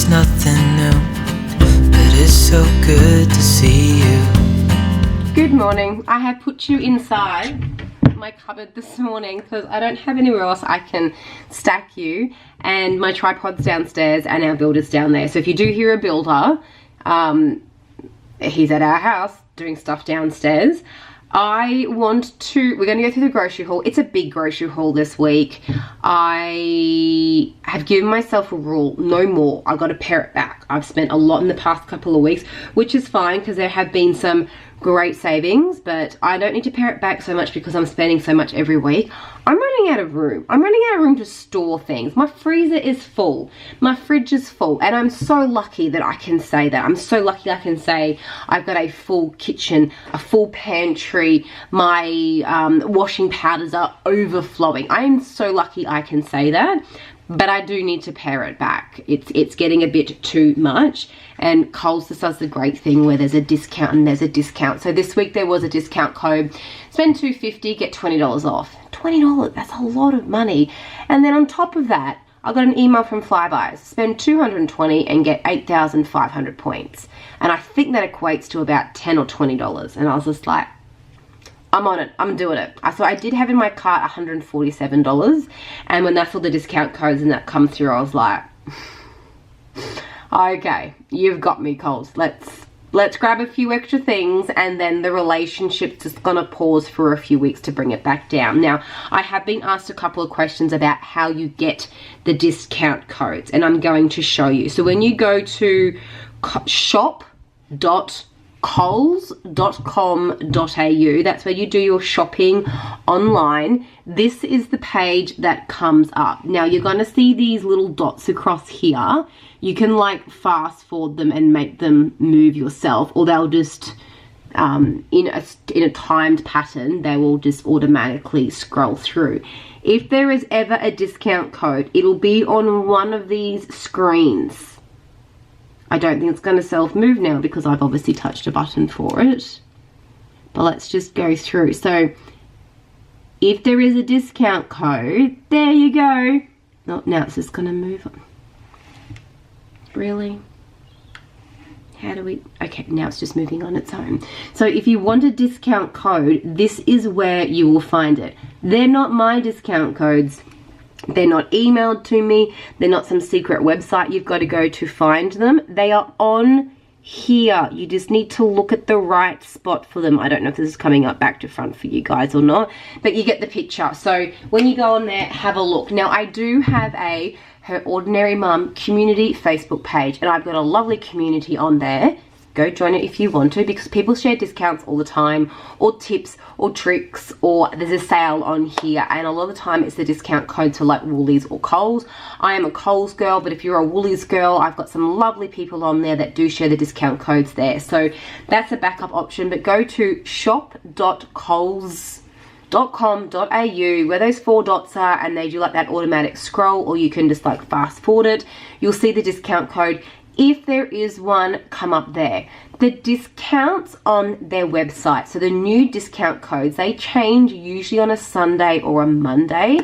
It's nothing new, but it's so good to see you. Good morning. I have put you inside my cupboard this morning because I don't have anywhere else I can stack you, and my tripod's downstairs and our builder's down there. So if you do hear a builder, he's at our house doing stuff downstairs. We're going to go through the grocery haul. It's a big grocery haul this week. I have given myself a rule, no more. I've got to pare it back. I've spent a lot in the past couple of weeks, which is fine because there have been some great savings, but I don't need to pare it back so much because I'm spending so much every week. I'm running out of room. I'm running out of room to store things. My freezer is full. My fridge is full, and I'm so lucky that I can say that. I'm so lucky I can say I've got a full kitchen, a full pantry. My washing powders are overflowing. I am so lucky I can say that. But I do need to pare it back. It's getting a bit too much. And Coles just does the great thing where there's a discount and there's a discount. So this week there was a discount code. Spend $2.50, get $20 off. $20, that's a lot of money. And then on top of that, I got an email from Flybuys. Spend $220 and get 8,500 points. And I think that equates to about $10 or $20. And I was just like, I'm on it. I'm doing it. So I did have in my cart $147, and when I saw the discount codes and that come through, I was like, okay, you've got me, Coles. Let's grab a few extra things, and then the relationship's just gonna pause for a few weeks to bring it back down. Now, I have been asked a couple of questions about how you get the discount codes, and I'm going to show you. So when you go to shop.coles.com.au, that's where you do your shopping online. This is the page that comes up. Now you're going to see these little dots across here. You can like fast forward them and make them move yourself, or they'll just in a timed pattern, they will just automatically scroll through. If there is ever a discount code, it'll be on one of these screens. I don't think it's going to self-move now because I've obviously touched a button for it. But let's just go through. So, if there is a discount code, there you go. Oh, now it's just going to move on. Really? How do we... Okay, now it's just moving on its own. So, if you want a discount code, this is where you will find it. They're not my discount codes. They're not emailed to me. They're not some secret website you've got to go to find them. They are on here. You just need to look at the right spot for them. I don't know if this is coming up back to front for you guys or not, but you get the picture. So when you go on there, have a look. Now I do have a Her Ordinary Mum community Facebook page, and I've got a lovely community on there. Go join it if you want to, because people share discounts all the time, or tips, or tricks, or there's a sale on here, and a lot of the time it's the discount code to like Woolies or Coles. I am a Coles girl, but if you're a Woolies girl, I've got some lovely people on there that do share the discount codes there. So that's a backup option, but go to shop.coles.com.au where those 4 dots are, and they do like that automatic scroll, or you can just like fast forward it. You'll see the discount code. If there is one, come up there. The discounts on their website, so the new discount codes, they change usually on a Sunday or a Monday.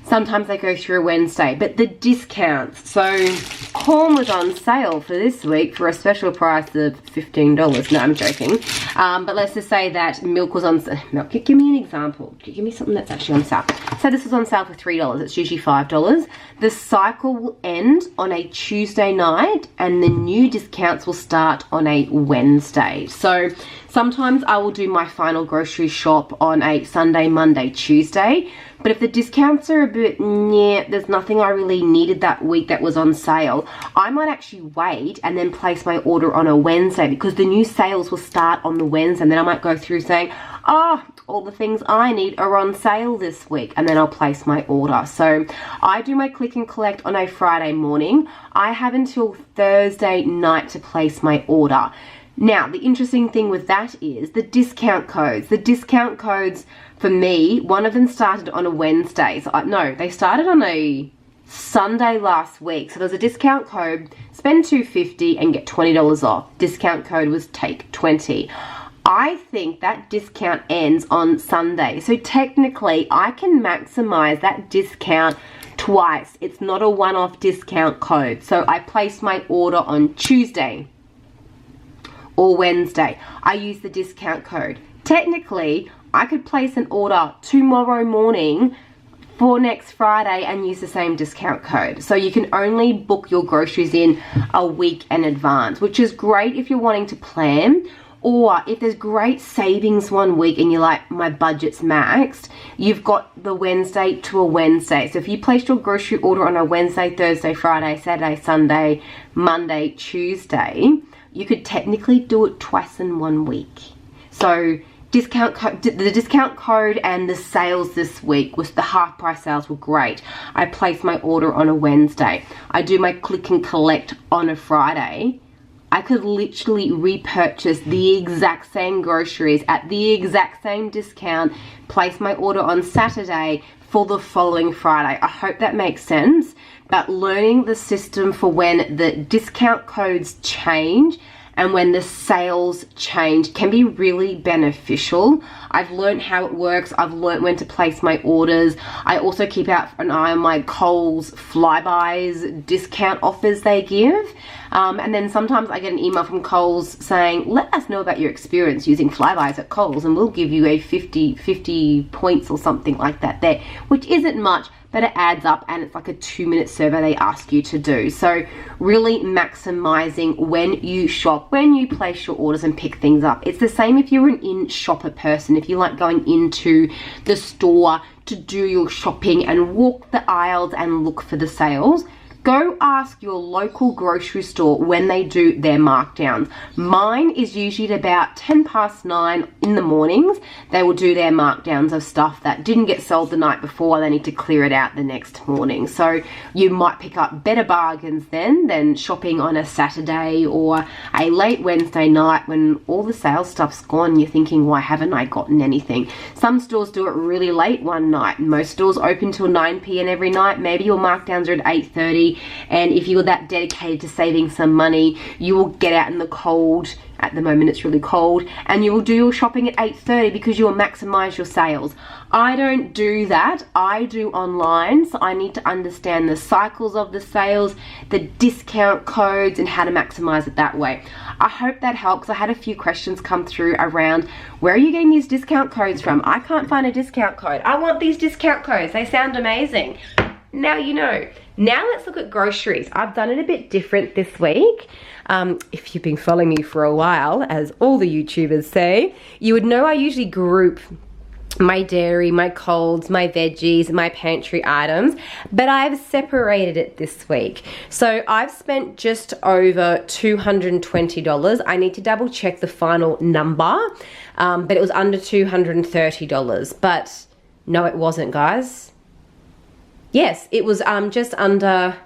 Sometimes they go through a Wednesday, but the discounts, so corn was on sale for this week for a special price of $15. No, I'm joking. But let's just say that milk was on sale. Milk, give me an example. Give me something that's actually on sale. So this was on sale for $3. It's usually $5. The cycle will end on a Tuesday night, and the new discounts will start on a Wednesday. So sometimes I will do my final grocery shop on a Sunday, Monday, Tuesday. But if the discounts are a bit, yeah, there's nothing I really needed that week that was on sale, I might actually wait and then place my order on a Wednesday, because the new sales will start on the Wednesday, and then I might go through saying, oh, all the things I need are on sale this week, and then I'll place my order. So I do my click and collect on a Friday morning. I have until Thursday night to place my order. Now, the interesting thing with that is the discount codes. The discount codes, for me, one of them started on a Wednesday. So no, they started on a Sunday last week. So there's a discount code, spend $2.50 and get $20 off. Discount code was take 20. I think that discount ends on Sunday. So technically, I can maximize that discount twice. It's not a one-off discount code. So I place my order on Tuesday or Wednesday. I use the discount code. Technically, I could place an order tomorrow morning for next Friday and use the same discount code. So you can only book your groceries in a week in advance, which is great if you're wanting to plan, or if there's great savings one week and you're like, my budget's maxed, you've got the Wednesday to a Wednesday. So if you placed your grocery order on a Wednesday, Thursday, Friday, Saturday, Sunday, Monday, Tuesday, you could technically do it twice in 1 week. So the discount code and the sales this week was the half price sales were great. I placed my order on a Wednesday. I do my click and collect on a Friday. I could literally repurchase the exact same groceries at the exact same discount, place my order on Saturday for the following Friday. I hope that makes sense. But learning the system for when the discount codes change and when the sales change can be really beneficial. I've learned how it works. I've learned when to place my orders. I also keep out an eye on my Coles Flybuys discount offers they give. And then sometimes I get an email from Coles saying, let us know about your experience using Flybuys at Coles and we'll give you a 50 points or something like that there, which isn't much, but it adds up, and it's like a 2-minute survey they ask you to do. So really maximizing when you shop, when you place your orders and pick things up. It's the same if you're an in-shopper person. If you like going into the store to do your shopping and walk the aisles and look for the sales, go ask your local grocery store when they do their markdowns. Mine is usually at about 9:10 in the mornings. They will do their markdowns of stuff that didn't get sold the night before. They need to clear it out the next morning. So you might pick up better bargains then than shopping on a Saturday or a late Wednesday night when all the sales stuff's gone and you're thinking, why haven't I gotten anything? Some stores do it really late one night. Most stores open till 9 p.m. every night. Maybe your markdowns are at 8:30. And if you're that dedicated to saving some money, you will get out in the cold. At the moment it's really cold, and you will do your shopping at 8:30 because you will maximize your sales. I don't do that. I do online, so I need to understand the cycles of the sales, the discount codes, and how to maximize it that way. I hope that helps. I had a few questions come through around, where are you getting these discount codes from? I can't find a discount code. I want these discount codes. They sound amazing. Now you know. Now let's look at groceries. I've done it a bit different this week. If you've been following me for a while, as all the YouTubers say, you would know I usually group my dairy, my colds, my veggies, my pantry items, but I've separated it this week. So I've spent just over $220. I need to double check the final number, but it was under $230. But no, it wasn't, guys. Yes, it was just under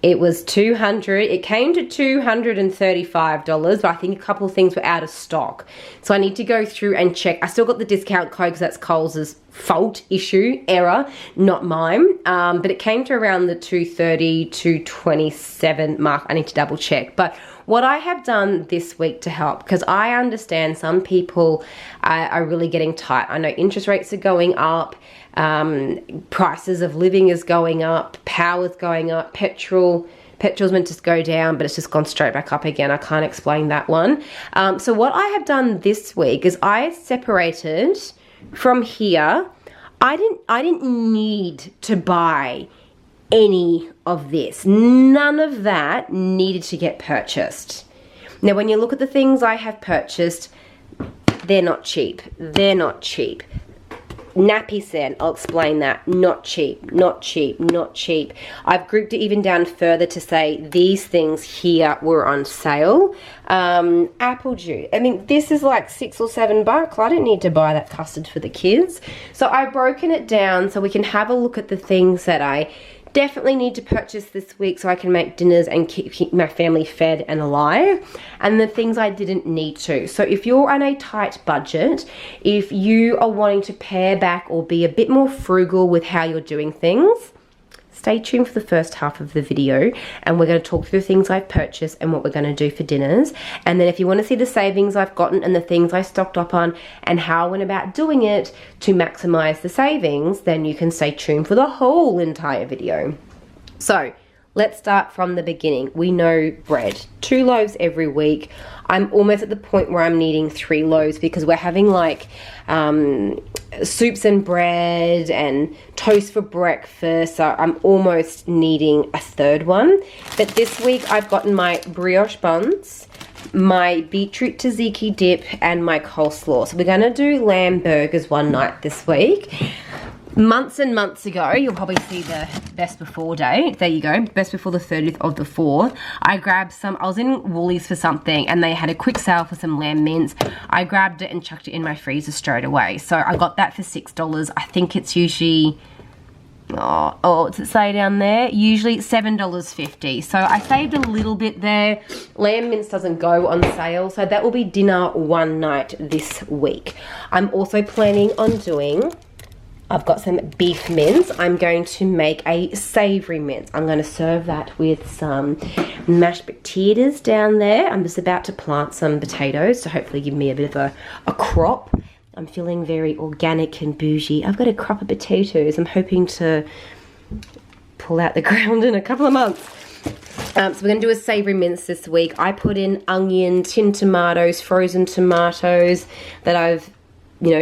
it was $200. It came to $235, but I think a couple of things were out of stock. So I need to go through and check. I still got the discount code because that's Coles's fault, issue, error, not mine. But it came to around the $230, $227 mark. I need to double check. But what I have done this week to help, because I understand some people are really getting tight. I know interest rates are going up. Prices of living is going up, power's going up, petrol's meant to go down, but it's just gone straight back up again. I can't explain that one. So what I have done this week is I separated from here. I didn't need to buy any of this. None of that needed to get purchased. Now, when you look at the things I have purchased, they're not cheap. They're not cheap. Nappy set, I'll explain that. Not cheap, not cheap, not cheap. I've grouped it even down further to say these things here were on sale. Apple juice. I mean, this is like $6 or $7. I didn't need to buy that custard for the kids. So I've broken it down so we can have a look at the things that I definitely need to purchase this week so I can make dinners and keep my family fed and alive, and the things I didn't need to. So if you're on a tight budget, if you are wanting to pare back or be a bit more frugal with how you're doing things, stay tuned for the first half of the video, and we're going to talk through things I've purchased and what we're going to do for dinners. And then if you want to see the savings I've gotten and the things I stocked up on and how I went about doing it to maximize the savings, then you can stay tuned for the whole entire video. So let's start from the beginning. We know bread, 2 loaves every week. I'm almost at the point where I'm needing 3 loaves because we're having like soups and bread and toast for breakfast. So I'm almost needing a 3rd one. But this week I've gotten my brioche buns, my beetroot tzatziki dip, and my coleslaw. So we're gonna do lamb burgers one night this week. Months and months ago, you'll probably see the best before date. There you go, best before the 30th of the 4th. I grabbed some, I was in Woolies for something and they had a quick sale for some lamb mince. I grabbed it and chucked it in my freezer straight away. So I got that for $6. I think it's usually, oh, what's it say down there? Usually $7.50. So I saved a little bit there. Lamb mince doesn't go on sale, so that will be dinner one night this week. I'm also planning on doing, I've got some beef mince. I'm going to make a savoury mince. I'm going to serve that with some mashed potatoes down there. I'm just about to plant some potatoes to hopefully give me a bit of a crop. I'm feeling very organic and bougie. I've got a crop of potatoes. I'm hoping to pull out the ground in a couple of months. So we're going to do a savoury mince this week. I put in onion, tinned tomatoes, frozen tomatoes that I've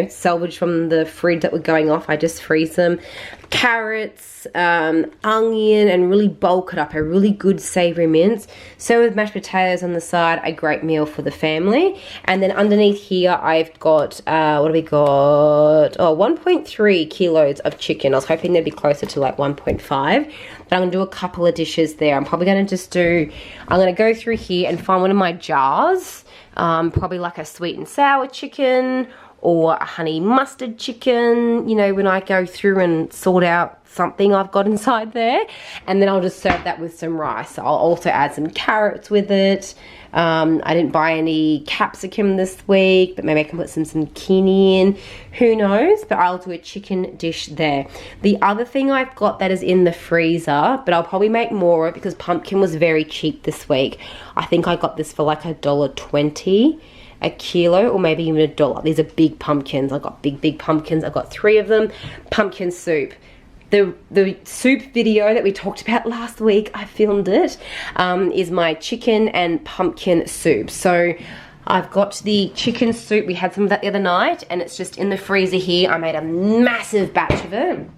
salvaged from the fridge that were going off. I just freeze them. Carrots, onion, and really bulk it up. A really good savoury mince. So with mashed potatoes on the side, a great meal for the family. And then underneath here, I've got, what do we got? Oh, 1.3 kilos of chicken. I was hoping they'd be closer to like 1.5. But I'm going to do a couple of dishes there. I'm probably going to just do, I'm going to go through here and find one of my jars. Probably like a sweet and sour chicken, or a honey mustard chicken, when I go through and sort out something I've got inside there. And then I'll just serve that with some rice. I'll also add some carrots with it. I didn't buy any capsicum this week, but maybe I can put some zucchini in. Who knows? But I'll do a chicken dish there. The other thing I've got that is in the freezer, but I'll probably make more of it because pumpkin was very cheap this week. I think I got this for like $1.20 a kilo, or maybe even $1. These are big pumpkins. I got big pumpkins. I got 3 of them. Pumpkin soup. The soup video that we talked about last week, I filmed it, is my chicken and pumpkin soup. So I've got the chicken soup. We had some of that the other night, and it's just in the freezer here. I made a massive batch of it.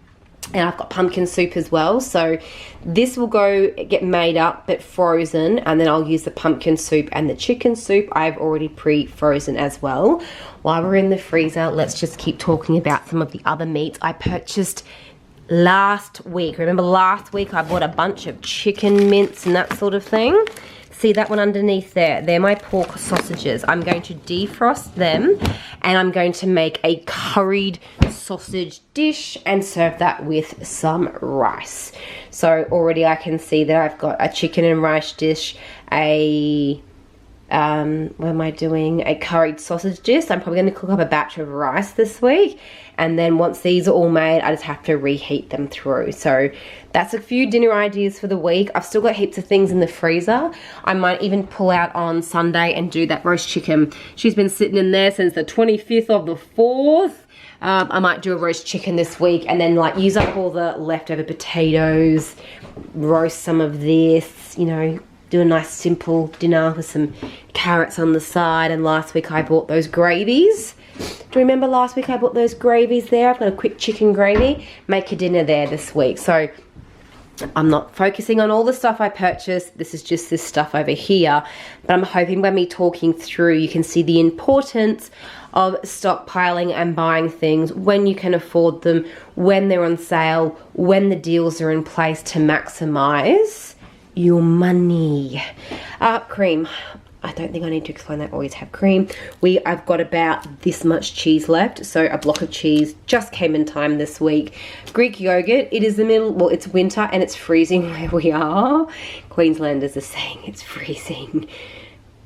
And I've got pumpkin soup as well. So this will go get made up but frozen, and then I'll use the pumpkin soup and the chicken soup I've already pre-frozen as well. While we're in the freezer, let's just keep talking about some of the other meats I purchased last week. Remember last week I bought a bunch of chicken mince and that sort of thing? See that one underneath there? They're my pork sausages. I'm going to defrost them and I'm going to make a curried sausage dish and serve that with some rice. So already I can see that I've got a chicken and rice dish, a what am I doing? A curried sausage dish. I'm probably going to cook up a batch of rice this week, and then once these are all made, I just have to reheat them through. So that's a few dinner ideas for the week. I've still got heaps of things in the freezer. I might even pull out on Sunday and do that roast chicken. She's been sitting in there since the 25th of the 4th. I might do a roast chicken this week and then like use up all the leftover potatoes, roast some of this, do a nice simple dinner with some carrots on the side. And last week I bought those gravies. Do you remember last week I bought those gravies there? I've got a quick chicken gravy. Make a dinner there this week. So I'm not focusing on all the stuff I purchased. This is just this stuff over here. But I'm hoping by me talking through, you can see the importance of stockpiling and buying things when you can afford them, when they're on sale, when the deals are in place to maximize your money. Cream. I don't think I need to explain that. I always have cream. I've got about this much cheese left. So a block of cheese just came in time this week. Greek yogurt. It is it's winter and it's freezing where we are. Queenslanders are saying it's freezing.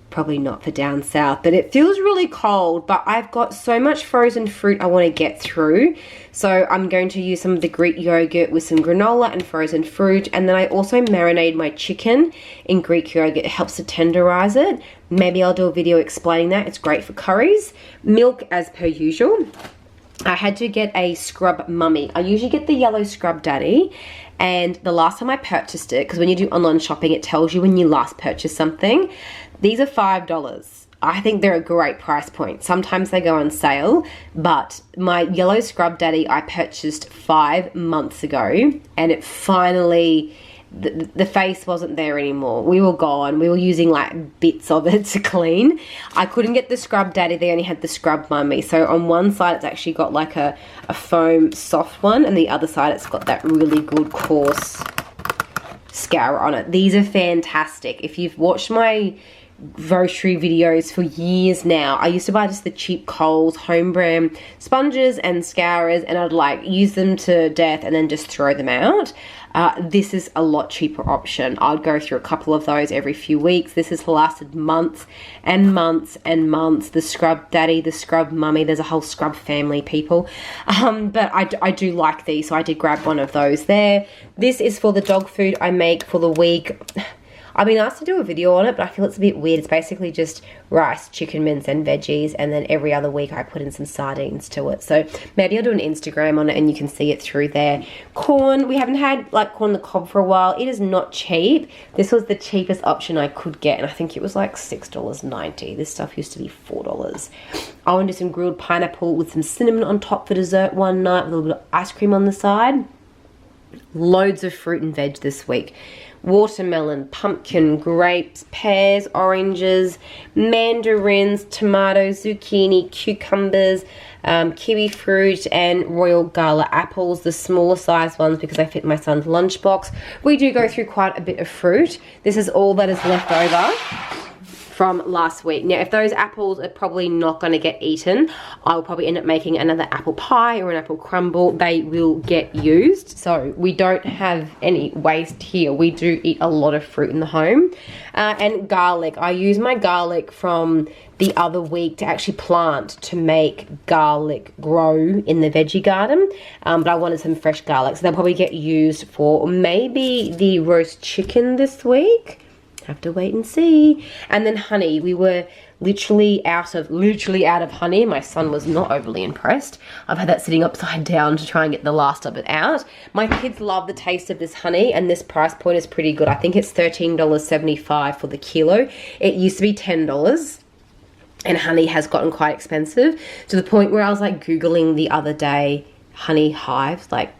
Probably not for down south, but it feels really cold. But I've got so much frozen fruit I want to get through, so I'm going to use some of the Greek yogurt with some granola and frozen fruit. And then I also marinate my chicken in Greek yogurt. It helps to tenderize it. Maybe I'll do a video explaining that. It's great for curries. Milk as per usual. I had to get a scrub mummy. I usually get the yellow scrub daddy, and the last time I purchased it, because when you do online shopping it tells you when you last purchased something, these are $5. I think they're a great price point. Sometimes they go on sale, but my yellow scrub daddy I purchased 5 months ago, and it finally, the face wasn't there anymore. We were gone. We were using like bits of it to clean. I couldn't get the scrub daddy. They only had the scrub mummy. So on one side it's actually got like a foam soft one, and the other side it's got that really good coarse scour on it. These are fantastic. If you've watched my grocery videos for years now, I used to buy just the cheap Coles home brand sponges and scourers, and I'd like use them to death and then just throw them out. This is a lot cheaper option. I'd go through a couple of those every few weeks. This has lasted months and months and months. The scrub daddy, the scrub mummy, there's a whole scrub family, people. But I do like these, so I did grab one of those there. This is for the dog food I make for the week. I've been asked to do a video on it, but I feel it's a bit weird. It's basically just rice, chicken mince, and veggies, and then every other week I put in some sardines to it. So maybe I'll do an Instagram on it and you can see it through there. Corn, we haven't had like corn on the cob for a while. It is not cheap. This was the cheapest option I could get, and I think it was like $6.90. This stuff used to be $4. I want to do some grilled pineapple with some cinnamon on top for dessert one night with a little bit of ice cream on the side. Loads of fruit and veg this week. Watermelon, pumpkin, grapes, pears, oranges, mandarins, tomatoes, zucchini, cucumbers, kiwi fruit, and royal gala apples, the smaller size ones because they fit my son's lunchbox. We do go through quite a bit of fruit. This is all that is left over from last week. Now, if those apples are probably not going to get eaten, I'll probably end up making another apple pie or an apple crumble. They will get used, so we don't have any waste here. We do eat a lot of fruit in the home. And garlic. I use my garlic from the other week to actually plant to make garlic grow in the veggie garden, but I wanted some fresh garlic, so they'll probably get used for maybe the roast chicken this week. Have to wait and see. And then honey, we were literally out of honey. My son was not overly impressed. I've had that sitting upside down to try and get the last of it out. My kids love the taste of this honey, and this price point is pretty good. I think it's $13.75 for the kilo. It used to be $10, and honey has gotten quite expensive to the point where I was like Googling the other day honey hives, like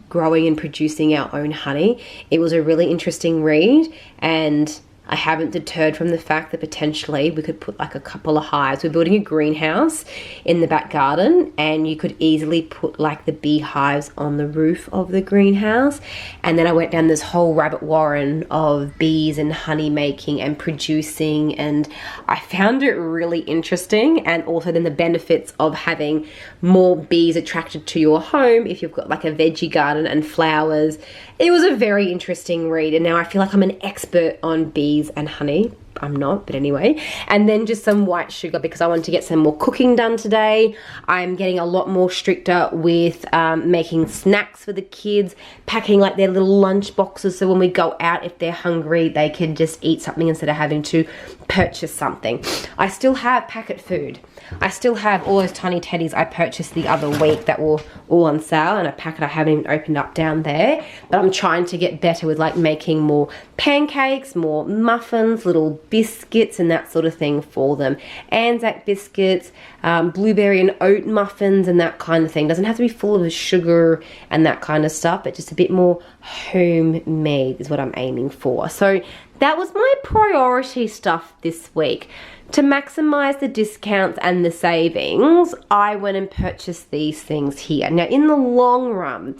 growing and producing our own honey. It was a really interesting read, and I haven't deterred from the fact that potentially we could put like a couple of hives. We're building a greenhouse in the back garden, and you could easily put like the beehives on the roof of the greenhouse. And then I went down this whole rabbit warren of bees and honey making and producing, and I found it really interesting. And also then the benefits of having more bees attracted to your home if you've got like a veggie garden and flowers. It was a very interesting read, and now I feel like I'm an expert on bees and honey. I'm not, but anyway. And then just some white sugar because I wanted to get some more cooking done today. I'm getting a lot more stricter with making snacks for the kids, packing like their little lunch boxes, so when we go out, if they're hungry, they can just eat something instead of having to purchase something. I still have packet food. I still have all those tiny teddies I purchased the other week that were all on sale, and a packet I haven't even opened up down there. But I'm trying to get better with like making more pancakes, more muffins, little biscuits and that sort of thing for them. Anzac biscuits, blueberry and oat muffins and that kind of thing. Doesn't have to be full of sugar and that kind of stuff, but just a bit more homemade is what I'm aiming for. So that was my priority stuff this week. To maximize the discounts and the savings, I went and purchased these things here. Now, in the long run,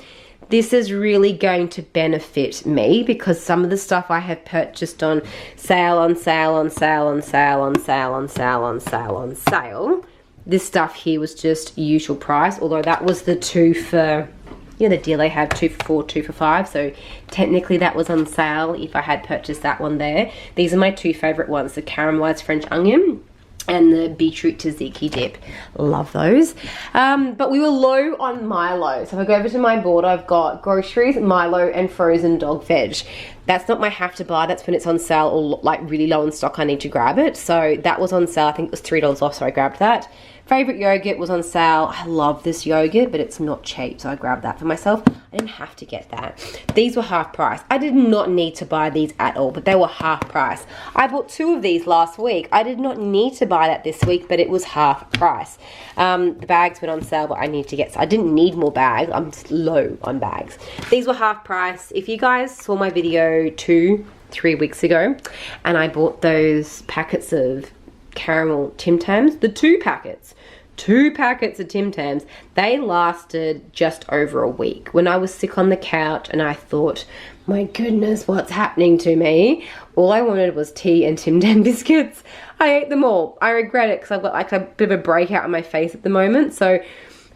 this is really going to benefit me because some of the stuff I have purchased on sale, on sale, on sale, on sale, on sale, on sale, on sale, on sale. This stuff here was just usual price, although that was the 2 for you know, the deal they have, 2 for 4, 2 for 5. So technically that was on sale if I had purchased that one there. These are my two favorite ones, the caramelized French onion and the beetroot tzatziki dip. Love those. But we were low on Milo. So if I go over to my board, I've got groceries, Milo, and frozen dog veg. That's not my have to buy. That's when it's on sale or like really low in stock, I need to grab it. So that was on sale. I think it was $3 off, so I grabbed that. Favorite yogurt was on sale. I love this yogurt, but it's not cheap, so I grabbed that for myself. I didn't have to get that. These were half price. I did not need to buy these at all, but they were half price. I bought 2 of these last week. I did not need to buy that this week, but it was half price. The bags went on sale, but I need to get, I didn't need more bags. I'm just low on bags. These were half price. If you guys saw my video 2-3 weeks ago, and I bought those packets of caramel Tim Tams, the 2 packets of Tim Tams, they lasted just over a week. When I was sick on the couch and I thought, my goodness, what's happening to me? All I wanted was tea and Tim Tam biscuits. I ate them all. I regret it because I've got like a bit of a breakout on my face at the moment. So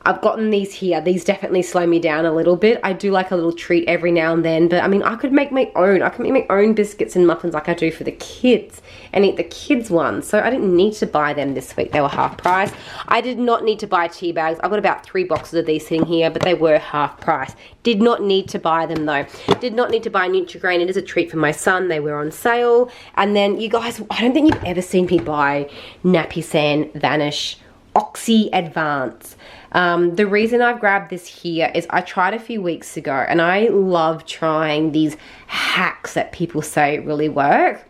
I've gotten these here. These definitely slow me down a little bit. I do like a little treat every now and then, but I mean, I could make my own. I can make my own biscuits and muffins like I do for the kids and eat the kids' ones. So I didn't need to buy them this week. They were half price. I did not need to buy tea bags. I've got about 3 boxes of these sitting here, but they were half price. Did not need to buy them though. Did not need to buy Nutri-Grain. It is a treat for my son. They were on sale. And then you guys, I don't think you've ever seen me buy Nappy Sand Vanish Oxy Advance. The reason I've grabbed this here is I tried a few weeks ago and I love trying these hacks that people say really work.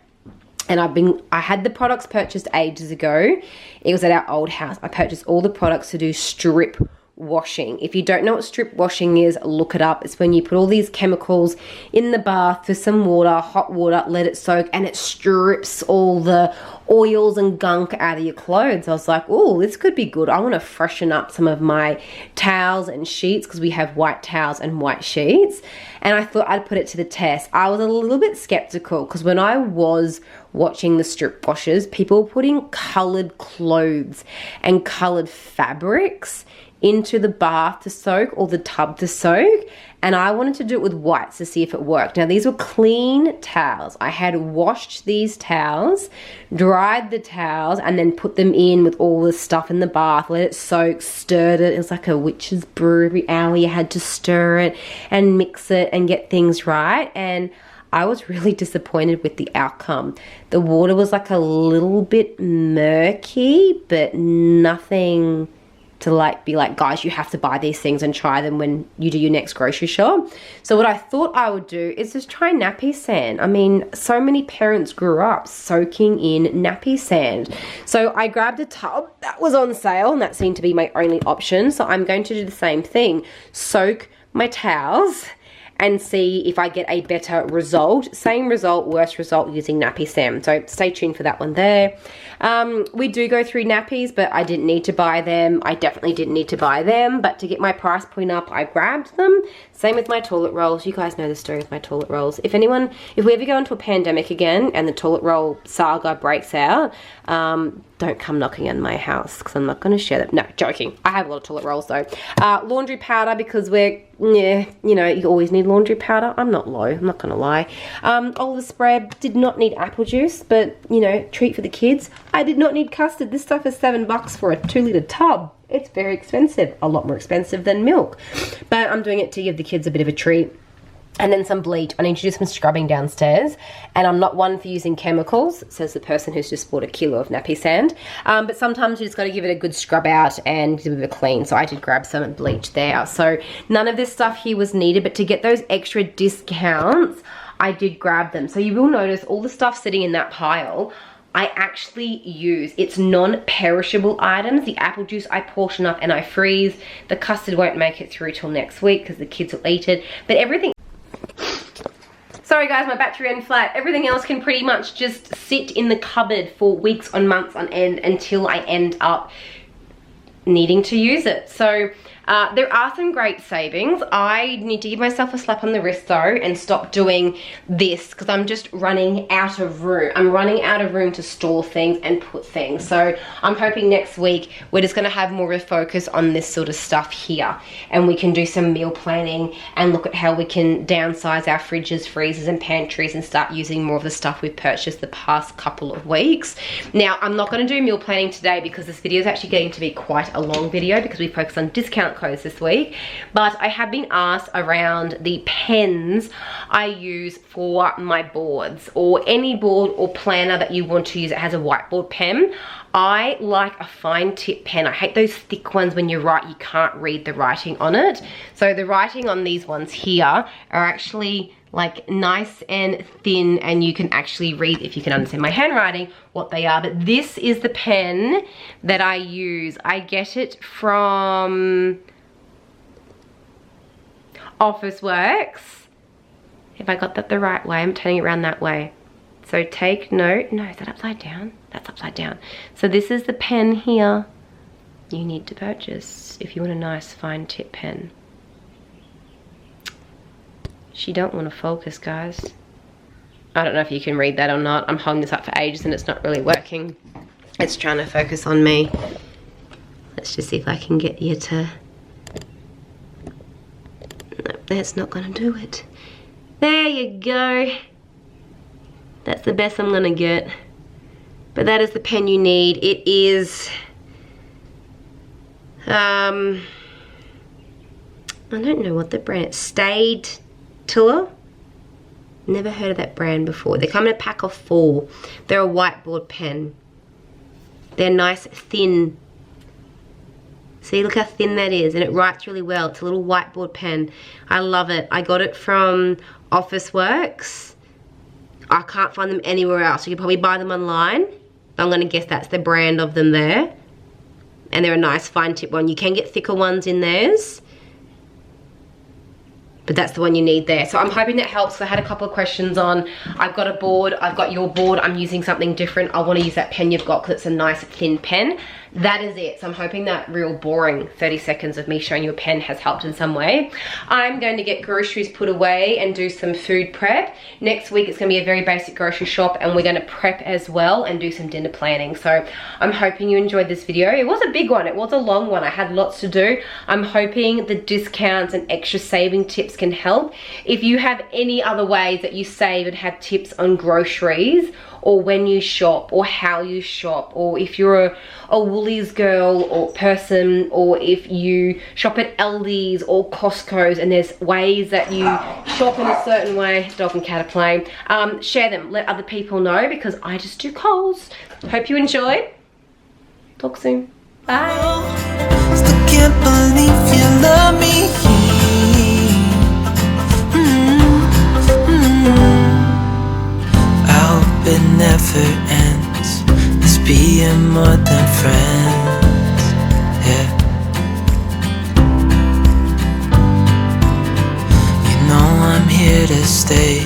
And I had the products purchased ages ago. It was at our old house. I purchased all the products to do strip washing. If you don't know what strip washing is, look it up. It's when you put all these chemicals in the bath with some water, hot water, let it soak, and it strips all the oils and gunk out of your clothes. I was like, oh, this could be good. I want to freshen up some of my towels and sheets because we have white towels and white sheets. And I thought I'd put it to the test. I was a little bit skeptical because when I was watching the strip washers, people were putting colored clothes and colored fabrics into the bath to soak or the tub to soak, and I wanted to do it with whites to see if it worked. Now these were clean towels. I had washed these towels, dried the towels, and then put them in with all the stuff in the bath, let it soak, stirred it. It was like a witch's brew. Every hour you had to stir it and mix it and get things right, and I was really disappointed with the outcome. The water was like a little bit murky, but nothing to like be like, guys, you have to buy these things and try them when you do your next grocery shop. So what I thought I would do is just try nappy sand. I mean, so many parents grew up soaking in nappy sand. So I grabbed a tub that was on sale and that seemed to be my only option. So I'm going to do the same thing, soak my towels and see if I get a better result. Same result, worse result using nappy sand. So stay tuned for that one there. We do go through nappies, but I didn't need to buy them. I definitely didn't need to buy them, but to get my price point up, I grabbed them. Same with my toilet rolls. You guys know the story with my toilet rolls. If we ever go into a pandemic again and the toilet roll saga breaks out, don't come knocking on my house because I'm not going to share them. No, joking. I have a lot of toilet rolls though. Laundry powder because you know, you always need laundry powder. I'm not low, I'm not going to lie. Olive spread, did not need apple juice, but you know, treat for the kids. I did not need custard. This stuff is $7 for a 2-litre tub. It's very expensive, a lot more expensive than milk. But I'm doing it to give the kids a bit of a treat. And then some bleach. I need to do some scrubbing downstairs. And I'm not one for using chemicals, says the person who's just bought a kilo of nappy sand. But sometimes you just got to give it a good scrub out and give it a clean. So I did grab some bleach there. So none of this stuff here was needed. But to get those extra discounts, I did grab them. So you will notice all the stuff sitting in that pile, I actually use. It's non-perishable items. The apple juice I portion up and I freeze. The custard won't make it through till next week because the kids will eat it. But everything... Sorry guys, my battery went flat. Everything else can pretty much just sit in the cupboard for weeks on months on end until I end up needing to use it. So There are some great savings. I need to give myself a slap on the wrist though and stop doing this because I'm just running out of room. I'm running out of room to store things and put things. So I'm hoping next week we're just going to have more of a focus on this sort of stuff here, and we can do some meal planning and look at how we can downsize our fridges, freezers and pantries and start using more of the stuff we've purchased the past couple of weeks. Now, I'm not going to do meal planning today because this video is actually getting to be quite a long video because we focus on discount codes this week, but I have been asked around the pens I use for my boards, or any board or planner that you want to use that has a whiteboard pen. I like a fine tip pen. I hate those thick ones when you write, you can't read the writing on it. So the writing on these ones here are actually like nice and thin, and you can actually read, if you can understand my handwriting, what they are. But this is the pen that I use. I get it from Officeworks. If I got that the right way, I'm turning it around that way. So take note. No, is that upside down? That's upside down. So this is the pen here you need to purchase if you want a nice fine tip pen. She don't want to focus, guys. I don't know if you can read that or not. I'm holding this up for ages and it's not really working. It's trying to focus on me. Let's just see if I can get you to... No, that's not going to do it. There you go. That's the best I'm going to get. But that is the pen you need. It is... I don't know what the brand is. Stationery? Never heard of that brand before. They come in a pack of 4. They're a whiteboard pen. They're nice, thin. See, look how thin that is, and it writes really well. It's a little whiteboard pen. I love it. I got it from Officeworks. I can't find them anywhere else. You can probably buy them online. I'm going to guess that's the brand of them there. And they're a nice fine tip one. You can get thicker ones in theirs, but that's the one you need there. So I'm hoping that helps. I had a couple of questions on, I've got a board, I've got your board, I'm using something different. I want to use that pen you've got because it's a nice thin pen. That is it. So I'm hoping that real boring 30 seconds of me showing you a pen has helped in some way. I'm going to get groceries put away and do some food prep. Next week it's going to be a very basic grocery shop, and we're going to prep as well and do some dinner planning. So I'm hoping you enjoyed this video. It was a big one. It was a long one. I had lots to do. I'm hoping the discounts and extra saving tips can help. If you have any other ways that you save and have tips on groceries, or when you shop, or how you shop, or if you're a Woolies girl or person, or if you shop at Aldi's or Costco's and there's ways that you shop in a certain way, dog and cat are playing, share them, let other people know, because I just do Coles. Hope you enjoy. Talk soon. Bye. Still can't believe you love me. I hope it never ends. Let's be more than friends. Yeah. You know I'm here to stay.